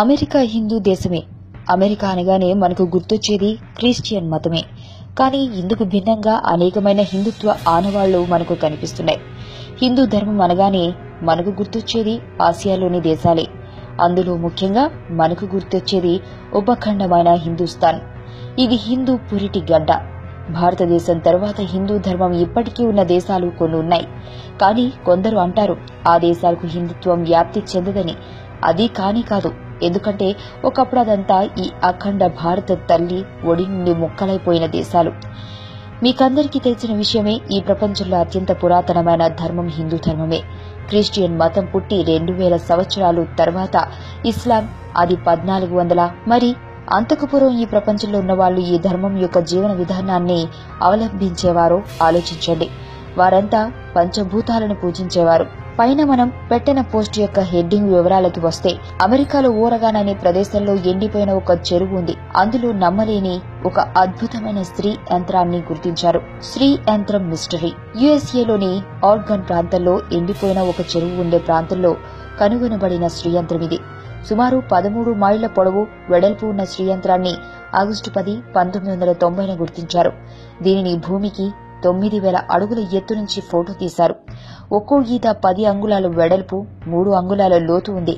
America Hindu దేశమే. America అనగానే మనకు గుర్తొచ్చేది క్రిస్టియన్ మతమే. కానీ ఇందుకు భిన్నంగా అనేకమైన హిందుత్వ ఆనవాళ్లు మనకు కనిపిస్తున్నాయి. హిందూ ధర్మం అనగానే మనకు గుర్తొచ్చేది ఆసియాలోని దేశాలే. అందులో ముఖ్యంగా మనకు గుర్తొచ్చేది ఉపఖండమైన హిందూస్థాన్. ఇది హిందూ పురిటి గడ్డ. భారతదేశం తర్వాత హిందూ ధర్మం ఇప్పటికీ ఉన్న దేశాలు కొన్ని ఉన్నాయి. కానీ కొందరు అంటారు ఆ దేశాలకు హిందుత్వం వ్యాప్తి చెందదని. అది కానే కాదు. ఎందుకంటే ఒకప్పుడు అదంతా ఈ అఖండ భారత తల్లి ఒడి నుండి ముక్కలైపోయిన దేశాలు. మీకందరికీ తెలిసిన విషయమే, ఈ ప్రపంచంలో అత్యంత పురాతనమైన ధర్మం హిందూ ధర్మమే. క్రిస్టియన్ మతం పుట్టి 2000 సంవత్సరాలు తర్వాత ఇస్లాం, అది 1400. మరి అంతకు పూర్వం ఈ ప్రపంచంలో ఉన్న వాళ్ళు ఈ ధర్మం యొక్క జీవన విధానాన్ని అవలంబించేవారో ఆలోచించండి. వారంతా పంచభూతాలను పూజించేవారు. పైన మనం పెట్టిన పోస్ట్ యొక్క హెడ్డింగ్ వివరాలకి వస్తే, అమెరికాలో ఓరగాన్ అనే ప్రదేశంలో ఎండిపోయిన ఒక చెరువు ఉంది. అందులో నమ్మలేని ఒక అద్భుతమైన స్త్రీ యంత్రాన్ని గుర్తించారు. స్త్రీ యంత్రం మిస్టరీ. యుఎస్ఏలోని ఆర్గన్ ప్రాంతంలో ఎండిపోయిన ఒక చెరువు ఉండే ప్రాంతంలో కనుగొనబడిన స్త్రీ యంత్రం ఇది. సుమారు 13 మైళ్ల పొడవు, వెడల్పు ఉన్న స్త్రీ యంత్రాన్ని ఆగస్టు 10, 1990న గుర్తించారు. దీనిని భూమికి 9000 అడుగుల ఎత్తు నుంచి ఫోటో తీశారు. ఒక్కో గీత 10 అంగుళాల వెడల్పు, 3 అంగుళాల లోతు ఉంది.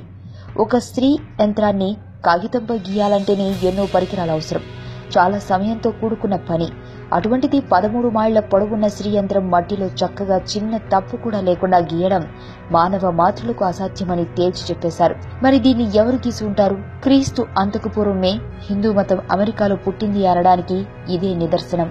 ఒక స్త్రీ యంత్రాన్ని కాగితంపై గీయాలంటేనే ఎన్నో పరికరాలు అవసరం. చాలా సమయంతో కూడుకున్న పని. అటువంటిది 13 మైళ్ల పొడవున్న స్త్రీ యంత్రం మట్టిలో చక్కగా చిన్న తప్పు కూడా లేకుండా గీయడం మానవ మాతృలకు అసాధ్యమని తేల్చి చెప్పేశారు. మరి దీన్ని ఎవరు గీసి ఉంటారు? క్రీస్తు అంతకు పూర్వమే హిందూ మతం అమెరికాలో పుట్టింది అనడానికి ఇదే నిదర్శనం.